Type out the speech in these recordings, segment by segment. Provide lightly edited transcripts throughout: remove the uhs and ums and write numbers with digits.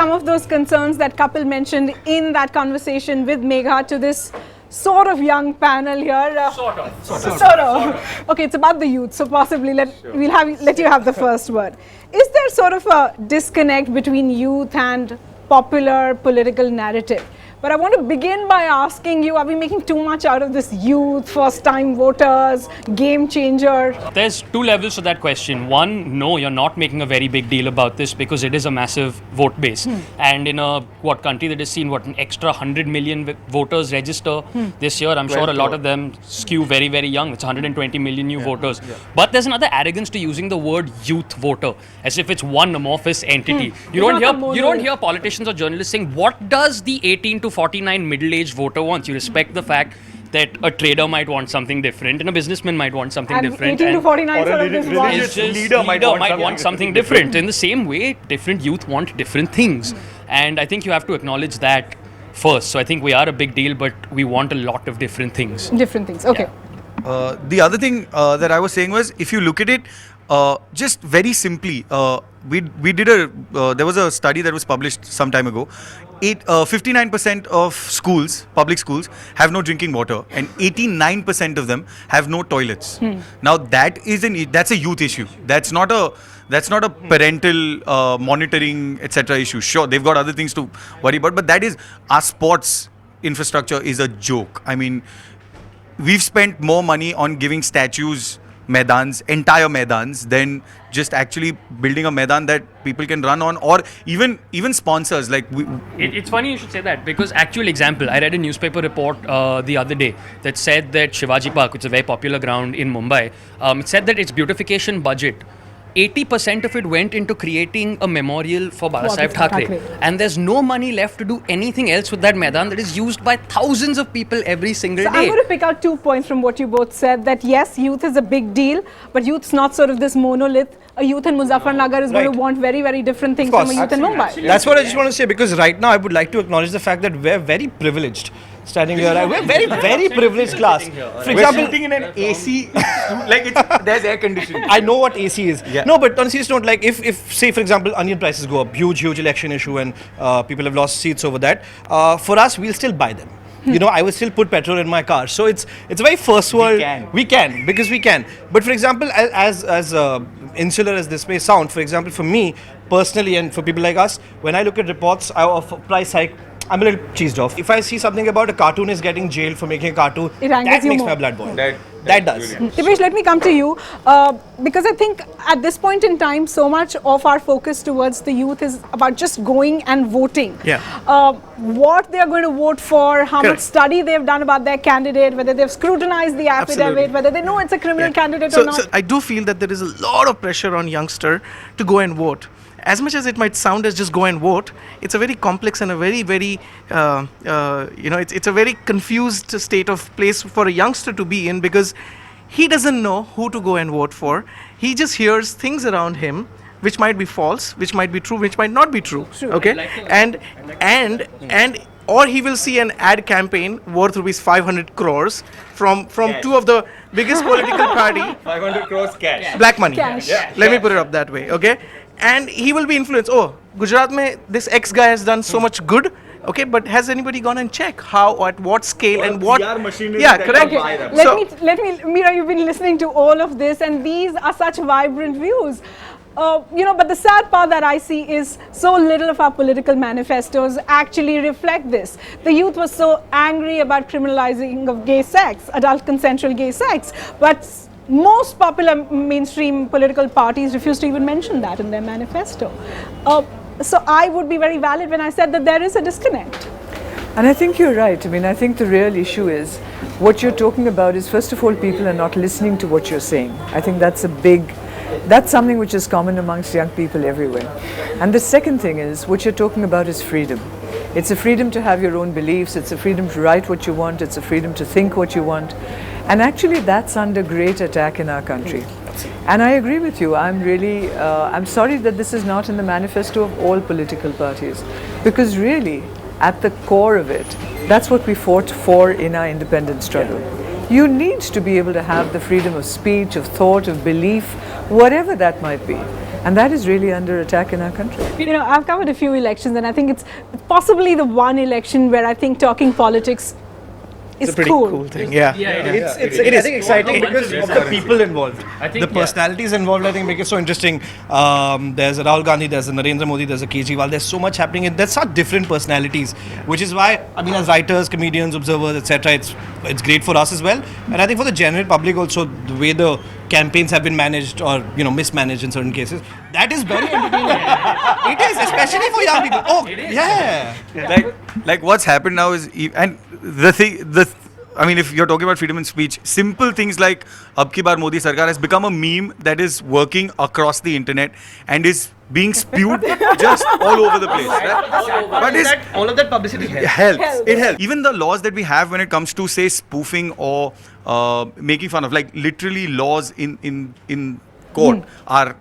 some of those concerns that Kapil mentioned in that conversation with Megha to this sort of young panel here. Sort of. Okay, it's about the youth, so possibly let you have the first word. Is there sort of a disconnect between youth and popular political narrative? But I want to begin by asking you, are we making too much out of this youth, first-time voters, game changer? There's two levels to that question. One, no, you're not making a very big deal about this because it is a massive vote base. And in a country that has seen an extra 100 million voters register this year, I'm sure a lot of them skew very, very young. It's 120 million new voters. But there's another arrogance to using the word youth voter as if it's one amorphous entity. You don't hear politicians or journalists saying, what does the 18 to 49 middle-aged voter wants? You respect the fact that a trader might want something different and a businessman might want something different. 18 to 49 or a religious leader might want something different. In the same way, different youth want different things. And I think you have to acknowledge that first. So I think we are a big deal, but we want a lot of different things. Different things, okay. The other thing that I was saying was, if you look at it, just very simply, we did there was a study that was published some time ago. 59% of schools, public schools, have no drinking water, and 89% of them have no toilets. Now that's a youth issue. That's not a parental monitoring etc. issue. Sure, they've got other things to worry about, but that is, our sports infrastructure is a joke. I mean, we've spent more money on giving statues entire Maidans, than just actually building a Maidan that people can run on, or even sponsors. Like it's funny you should say that, because actual example, I read a newspaper report the other day that said that Shivaji Park, which is a very popular ground in Mumbai, it said that its beautification budget, 80% of it went into creating a memorial for Babasaheb Thackeray. And there's no money left to do anything else with that Maidan that is used by thousands of people every single day. I'm going to pick out 2 points from what you both said, that yes, youth is a big deal, but youth's not sort of this monolith. A youth in Muzaffarnagar is going to want very, very different things from a youth in Mumbai. That's what I just want to say, because right now I would like to acknowledge the fact that we're very privileged. Standing here, we're very, very privileged class. For example, sitting in an AC, there's air conditioning. I know what AC is. Yeah. No, but on a serious note, like if say for example onion prices go up, huge election issue, and people have lost seats over that, for us we'll still buy them. You know, I will still put petrol in my car. So it's a very first world. We can because we can. But for example, as insular as this may sound, for example, for me personally and for people like us, when I look at reports of price hike, I'm a little cheesed off. If I see something about a cartoonist getting jailed for making a cartoon, that makes my blood boil. That does. Dipesh, let me come to you, because I think at this point in time, so much of our focus towards the youth is about just going and voting. What they are going to vote for, how much study they've done about their candidate, whether they've scrutinized the affidavit, whether they know it's a criminal candidate or not. So I do feel that there is a lot of pressure on youngster to go and vote. As much as it might sound as just go and vote, it's a very complex and a very, very, it's a very confused state of place for a youngster to be in, because he doesn't know who to go and vote for. He just hears things around him which might be false, which might be true, which might not be true. Okay, or he will see an ad campaign worth rupees 500 crores from two of the biggest political party. 500 crores cash. Black money. Cash. Let me put it up that way. Okay. And he will be influenced. Oh, Gujarat mein this X guy has done so much good. Okay, but has anybody gone and checked how, at what scale, and what? Yeah, correct. Okay. Let me, Meera, you've been listening to all of this, and these are such vibrant views. But the sad part that I see is so little of our political manifestos actually reflect this. The youth was so angry about criminalizing of gay sex, adult consensual gay sex, but most popular mainstream political parties refuse to even mention that in their manifesto. So I would be very valid when I said that there is a disconnect. And I think you're right. I mean, I think the real issue is what you're talking about is, first of all, people are not listening to what you're saying. I think that's something which is common amongst young people everywhere. And the second thing is, what you're talking about is freedom. It's a freedom to have your own beliefs. It's a freedom to write what you want. It's a freedom to think what you want. And actually, that's under great attack in our country. And I agree with you. I'm sorry that this is not in the manifesto of all political parties. Because really, at the core of it, that's what we fought for in our independence struggle. You need to be able to have the freedom of speech, of thought, of belief, whatever that might be. And that is really under attack in our country. You know, I've covered a few elections, and I think it's possibly the one election where I think talking politics is It's a pretty cool thing. Yeah. It's I think exciting because of the people involved. I think, The personalities involved, I think, make it so interesting. There's a Rahul Gandhi, there's a Narendra Modi, there's a Kejriwal. There's so much happening, and there's such different personalities, which is why, I mean, as writers, comedians, observers, etc., it's great for us as well. And I think for the general public also, the way the campaigns have been managed or mismanaged in certain cases, that is very entertaining. It is, especially for young people. Oh, yeah. Like what's happened now is, and I mean, if you're talking about freedom of speech, simple things like Ab Ki Baar Modi Sarkar has become a meme that is working across the internet and is being spewed just all over the place. Right? But All of that publicity helps. It helps. Even the laws that we have when it comes to, say, spoofing or making fun of, like literally laws in court are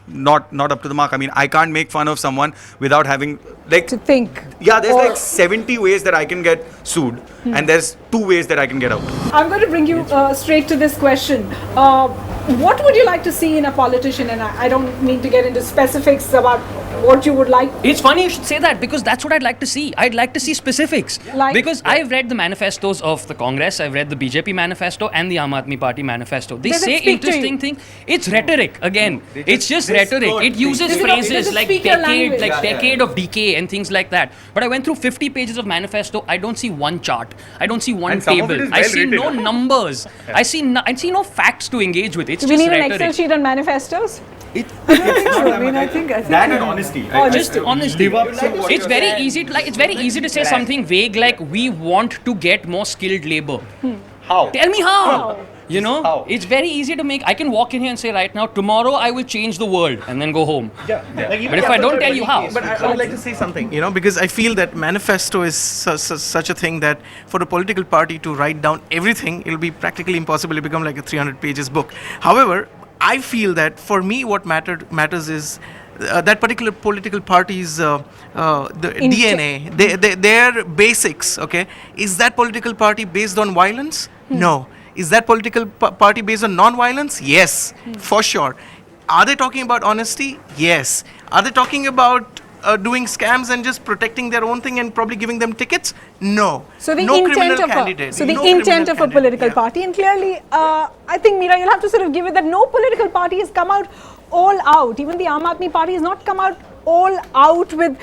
not up to the mark. I mean, I can't make fun of someone without having To think. Yeah, there's like 70 ways that I can get sued, and there's 2 ways that I can get out. I'm going to bring you straight to this question. What would you like to see in a politician? And I don't mean to get into specifics about what you would like. It's funny you should say that, because that's what I'd like to see. I'd like to see specifics. Because I've read the manifestos of the Congress, I've read the BJP manifesto and the Aam Admi Party manifesto. They Does it say speak to interesting you? things. It's rhetoric again. It's just rhetoric. It uses Does it phrases like speak your decade, language? decade of decay and things like that. But I went through 50 pages of manifesto. I don't see one chart. I don't see one And some of it table. is I well see no written. numbers. I see no facts to engage with. It's Do we just need an Excel rhetoric. sheet on manifestos? I think That and honesty. Or Just honesty. It's very easy to it's very easy to say something vague like we want to get more skilled labor. How? Tell me how. You know, How? it's very easy to make. I can walk in here and say right now, tomorrow I will change the world, and then go home. But if I don't tell you how, But I would like to say something, because I feel that manifesto is such a thing that for a political party to write down everything, it'll be practically impossible. It'll become like a 300 pages book. However, I feel that for me, what matters is that particular political party's the DNA, their basics. Okay, is that political party based on violence? No. Is that political party based on non-violence? Yes, for sure. Are they talking about honesty? Yes. Are they talking about doing scams and just protecting their own thing and probably giving them tickets? No. So the No intent criminal of candidate. the No intent criminal of a candidate. political Yeah. party, and clearly, I think Meera, you'll have to sort of give it that no political party has come out all out. Even the Aam Admi Party has not come out all out with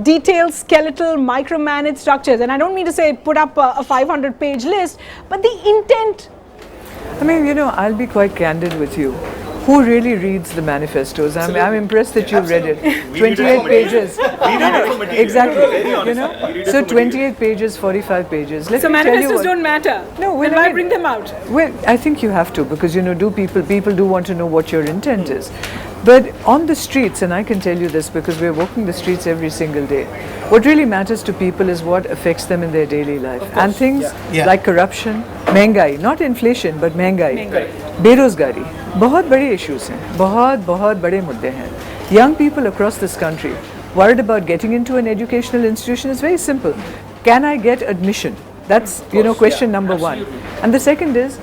detailed, skeletal, micromanaged structures. And I don't mean to say put up a 500-page list, but the intent. I mean, I'll be quite candid with you. Who really reads the manifestos? I'm impressed that you've read it. 28 pages. Exactly. So 28 pages, 45 pages. Let So me tell you manifestos what- don't matter. No, Then well, why I mean- bring them out? Well, I think you have to, because people do want to know what your intent is. But on the streets, and I can tell you this because we're walking the streets every single day, what really matters to people is what affects them in their daily life. And things like corruption, महंगाई, not inflation, but महंगाई, बेरोजगारी, बहुत बड़े issues हैं, बहुत बड़े मुद्दे हैं. Young people across this country worried about getting into an educational institution is very simple. Can I get admission? That's question number one. And the second is,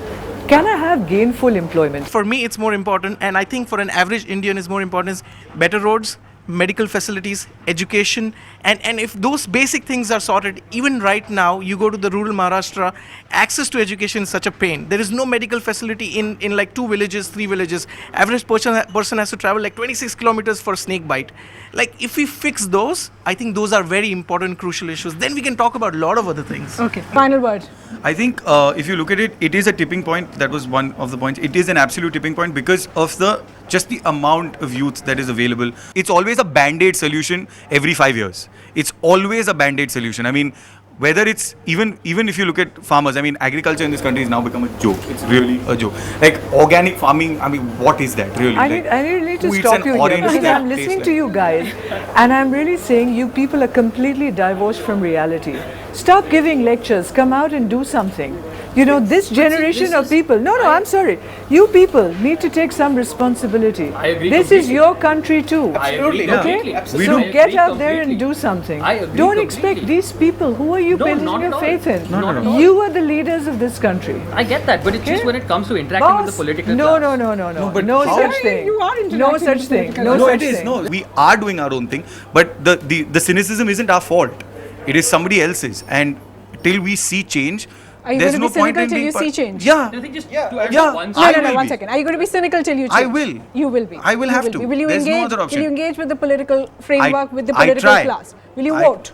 can I have gainful employment? For me, it's more important, and I think for an average Indian, is more important is better roads, medical facilities, education, and if those basic things are sorted, even right now, you go to the rural Maharashtra, access to education is such a pain. There is no medical facility in like 2 villages, 3 villages. Average person has to travel like 26 kilometers for snake bite. Like, if we fix those, I think those are very important, crucial issues. Then we can talk about a lot of other things. Okay. Final word. I think if you look at it, it is a tipping point. That was one of the points. It is an absolute tipping point because of just the amount of youth that is available. It's always a band-aid solution every 5 years. It's always a band-aid solution. I mean, whether it's even if you look at farmers, I mean, agriculture in this country has now become a joke. It's really a joke. Like organic farming, I mean, what is that really? I need to who eats stop an you here orange because that I'm tastes listening like- to you guys, and I'm really saying you people are completely divorced from reality. Stop giving lectures. Come out and do something. You know, this generation of people, I'm sorry. You people need to take some responsibility. I agree This is your country too. Absolutely, I agree Okay? completely. We So do. get out there and do something. I agree Don't completely. expect these people, who are you No, placing not your at all. faith in? Not at all. You are the leaders of this country. I get that, but it's just Okay. when it comes to interacting with the Boss, political no, class. but no how- such thing. You are interacting No with such the thing. political No No, such it is. thing. No, we are doing our own thing, but the cynicism isn't our fault. It is somebody else's, and till we see change, Are you there's going to no be point cynical in till being you see change? Yeah, I think just to add Yeah. one No, I no, will one be. second. Are you going to be cynical till you change? I will. You will be. I will You have be. to. Will you There's no engage? other option. Will you engage with the political framework, with the political try. class? Will you vote?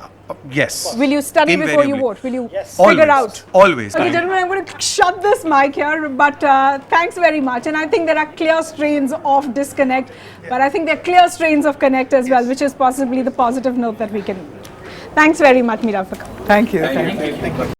Yes. Will you study before you Invariably. vote? Will you Always. figure out? Always. Okay, gentlemen, I'm going to shut this mic here, but thanks very much. And I think there are clear strains of disconnect, but I think there are clear strains of connect as well, which is possibly the positive note that we can. Thanks very much, Meera, for coming. Thank you.